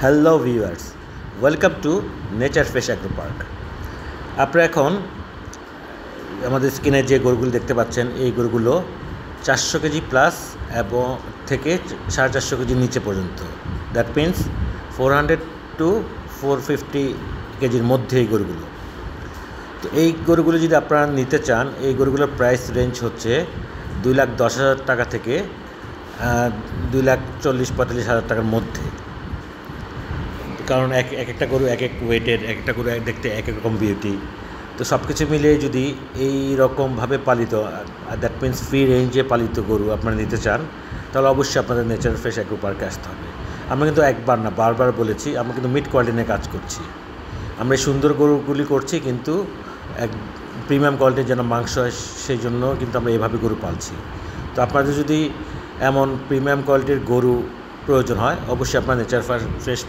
Hello viewers, welcome to nature fresh agro park. আপনারা এখন আমাদের স্ক্রিনে যে গরুগুলো দেখতে পাচ্ছেন, এই গরুগুলো 400 কেজি প্লাস এবং থেকে 450 কেজির নিচে পর্যন্ত। দ্যাট মিনস 400 টু 450 কেজির মধ্যে এই গরুগুলো। তো এই গরুগুলো যদি আপনারা নিতে চান, এই গরুগুলোর প্রাইস রেঞ্জ হচ্ছে 2,10,000 টাকা থেকে 2,40,000-45,000 টাকার মধ্যে। কারণ এক একটা গরু এক এক ওয়েটের, এক একটা গরু দেখতে এক এক রকম বিউটি। তো সব কিছু মিলিয়ে যদি এই রকমভাবে পালিত, দ্যাট মিনস ফ্রি রেঞ্জে পালিত গরু আপনারা নিতে চান, তাহলে অবশ্যই আপনাদের নেচার ফ্রেশ অ্যাগ্রো পার্কে আসতে হবে। আমরা কিন্তু একবার না, বারবার বলেছি, আমরা কিন্তু মিড কোয়ালিটি নিয়ে কাজ করছি। আমরা এই সুন্দর গরুগুলি করছি, কিন্তু এক প্রিমিয়াম কোয়ালিটির যেন মাংস হয়, সেই জন্য কিন্তু আমরা এভাবে গরু পালছি। তো আপনাদের যদি এমন প্রিমিয়াম কোয়ালিটির গরু প্রয়োজন হয়, অবশ্যই আপনার নেচার ফ্রেশ